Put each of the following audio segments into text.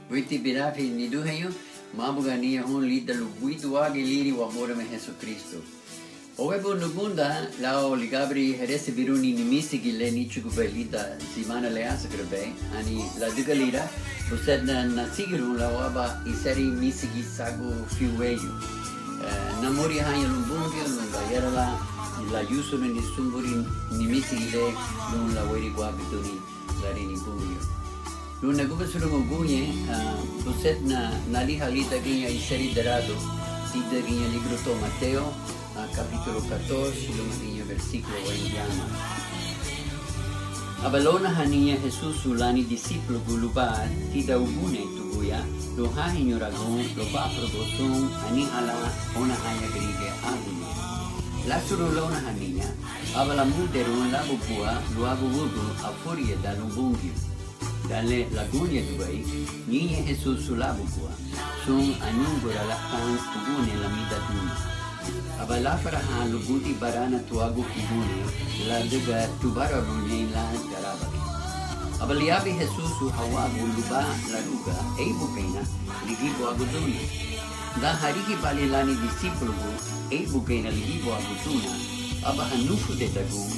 Witi birafi ni duhayo, mabuga niya hon lida lubuitu wagi liri wa mora me Jesus Cristo. Owebu nugunda lao ligabri herese biruni ni misigi le ni chukube lida simana le asakrebe ani la dugalira usted na sigiru la waba iseri misigi sago fiweyu. Namori hanya lumbungi lunga yera la yusu ni sumburi ni misigi le lun la weri guabituni la rini bunyo. Luna guba surumo bunye usted na liha lita ginya iseri derado sida ginya libro to Mateo capítulo 14, lo versículo 20. Abalona haniya Jesus sulani discípulo gulubat tida ubune tubuya lo hahinyo ragon lo baprobosun ani ala ona haya grige aguni. La surulona haniya abala muderun la bubua lo abububu afuria da lumbungyo. Dalle lagunie dubai niye Jesus sulabukua sun anyungura la kan ubune la mida duna. Abala farahan luguti barana tuago kibune la dega tubara runye la garabaki. Abaliabi Jesus hawagu luba la ruga eibu pena ligibo aguduna. Da hariki bali lani discípulo eibu pena ligibo aguduna. Aba hanufu de dagun,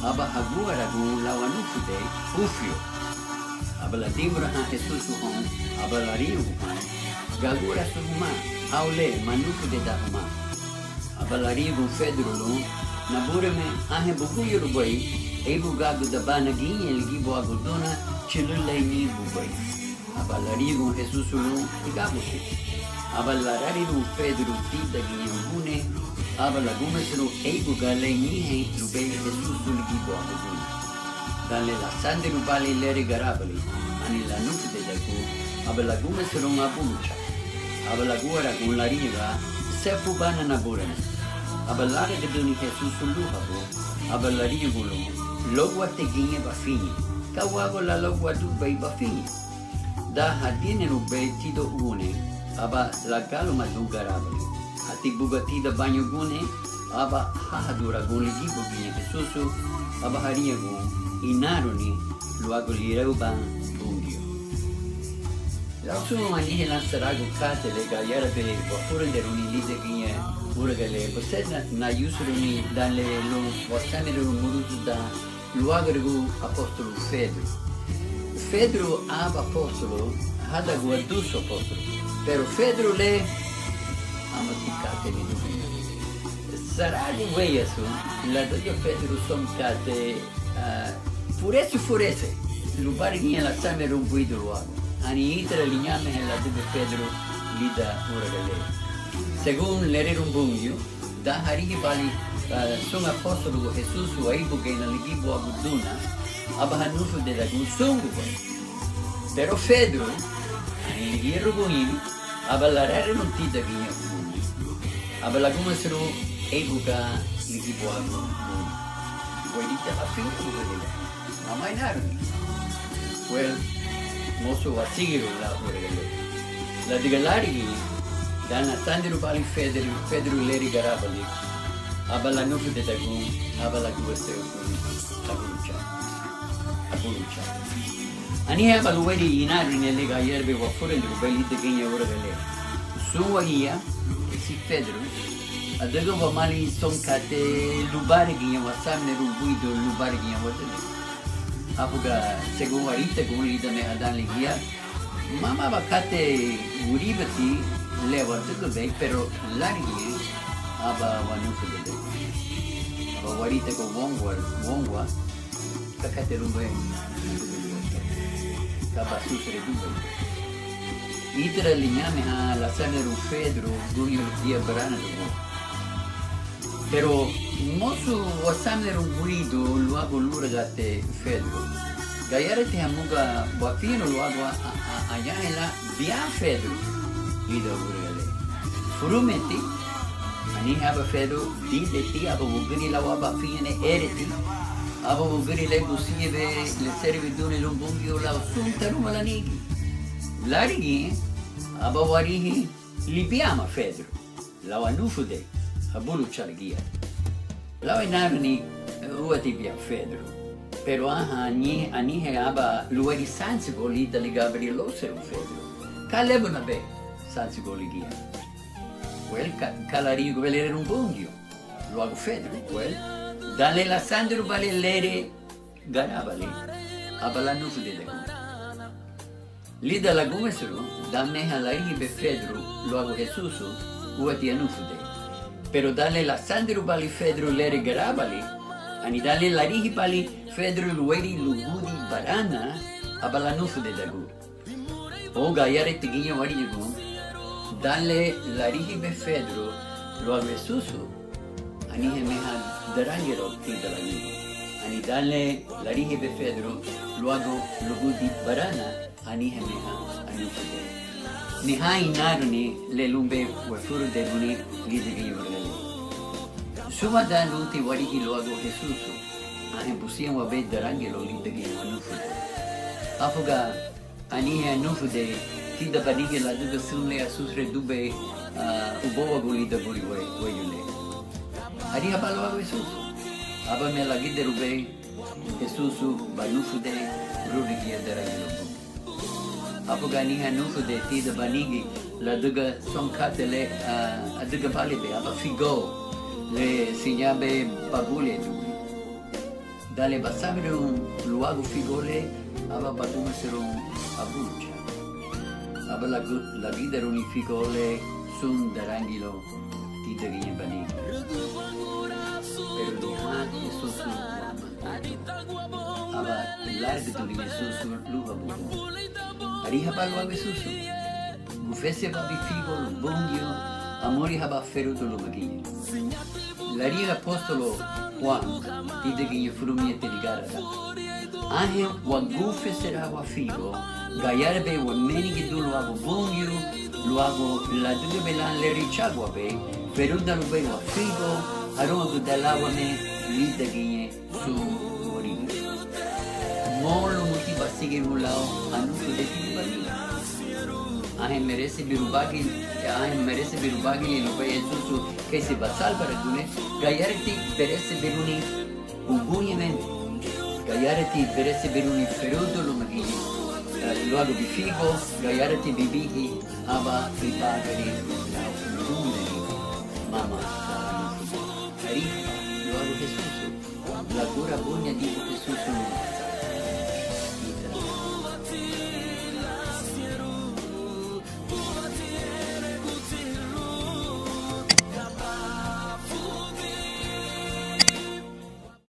aba hagua ragun la wanufu de ufio. Abala dibra ha Jesus hon, abala riu hon, gagura suhuma, haule manufu de dahuma. Abalarigo Fedrolo, Nabureme, Ahe Buguyo Rubai, Ebu Gago da Banagin, El Gibo Agodona, Chilule Ni Bubai. Abalarigo Jesus Ulu, Igabusi. Abalarigo Fedro Tita Guiambune, Abalagumesro, Ebu Gale Nihe, Rubei Jesus Ulu Gibo Agodona. Dalle la Sande Rubali Leri Garabali, Anila Nufi de Dagu, Abalagumesro Abulucha. Abalaguara con la riva, Sefu Bana Naburene. Abalare de Doni Jesus Luhabo, Abalario Gulo, Logua Teguinha Bafini, Kawago la Logua Dubai Bafini. Da Hadine Rubei Tido Une, Aba la Galo Madugarabali, Atibugatida Banyo Gune, Aba Hahadura Goligibo Guinea Jesus, Aba Hariago, Inaroni, Luago Lireuban, Bungio. La sua mania lanzarago cate le gaiera per vapore de unilide Guinea. Uragale, você na Yusruni dalle lo wasane lo murutu da luagrego apostolo Pedro. Pedro ab apostolo hada guardus apostolo. Pero Pedro le amaticate ni dubino. Sarà di veyasu la doyo Pedro som cate furese. Lubari ni la same rumbuido luago. Ani itra ligname la dube Pedro lida uragale. Según leer un bungio, da harigi bali son apóstolo Jesus o aibu que na ligibo aguduna, abahanufu de la gunsungu. Pero Pedro, ani ligiro buini, abalarare non tida ginya buni. Abalagumesro aibu ka ligibo aguduna. Guaidita la finca bugadila. Mamai naruni. Well, moso wasigiro la uragale. La digalari Dana Sandro Bali Fedro Leri Garabali, Abala Nufu de Dagun, Abala Guaseo, Abulucha. Ani Abalueri Inari nelle Gaierbe wa fuori del Rubelli de Gagna ora Galera. Sua guia, si Fedro, Adego va mali son cate Lubari Gagna Wasamne Rubuido Lubari Gagna Watane. Abuga, según Arita, con Lida me Adan Ligia, Mama Bacate Uribati. Leva tudo bem, pero largue aba wanufu de aba warita ko wongwa kakate rumbe kaba susre dubai itra linyame ha la saneru Pedro gunyo dia barana do pero mosu wasaneru guido luago luragate Pedro gayare te amuga bafino luago allá en la via Pedro Ida urgale. Furumeti, ani haba Pedro, di de ti aba bugri la waba fine ereti, aba bugri le busieve le servidune lumbungio la sunta rumalanigi. Larigi, aba warihi libiama Pedro, la wanufu de, abulu chargia. La wenarni uati bia Pedro, pero aha ani he aba lueri sansibo lida li Gabriel Pedro. Caleb na be, salsi goligia. Quel calarigo velere un bongio, luogo fedro, quel. Dalle la sandro balellere garabali, abalanu fudede. Lì dalla gumesru, da me halari be fedro, luogo Jesusu, uatianu fude. Pero dalle la sandro bali fedro lere garabali, ani dalle la rihi bali fedro lueri lugudi barana, abalanu fude dagu. O gayare tiginya wari jugu, dalle la rihi be fedro, luogo Jesusu, ani hemeha darangero ti dalla jugu. Ani dalle la rihi be fedro, luogo lugudi barana, ani hemeha anu fude. Ni hai naruni le lumbe wafuru debuni lidigi yorgale. Suma da lunti warihi luogo Jesusu, ahem pusiam wabe darangelo lidigi anu fude. Afuga ani anu fude, tida banigi la duga sunle asusre dube ubowa gulida guri wayule. Ari haba luogo Jesusu. Aba me la gide rube Jesusu banu fude rudigi darangelo. Apogani hanufu de tida banigi la duga sonkatele a duga balibe aba figo le signabe babule dubi. Dalle basabire un luogo figole aba badume ser un abuccia. Aba la guida un figole sun darangilo tida gine banigi. Pero di ha Jesus aba larga tu di Jesus luha bubu. Ariha balwa Jesusu. Gufese babi figo lo bongio, amori haba feruto lo maginho. Laria apostolo Juan, tide ginho furumia te ligarada. Ahe wa gufese wa figo, gayarbe wa menigi du luago bongio, luago la duge belan le richagua be, feruda lo be wa figo, aroma gudalawa me, lida ginhe su morinho. Molo motiva seguir um lao anuncio de filibani. Ahem merece birubagi lo ve Jesusu que se basal para dune. Gayareti merece biruni ubunyemen. Gayareti merece biruni ferudo lo magini. Luogo di figo, gayareti bibihi aba ribagari lao umeni. Mama, Arifa, luogo Jesusu. La cura buona di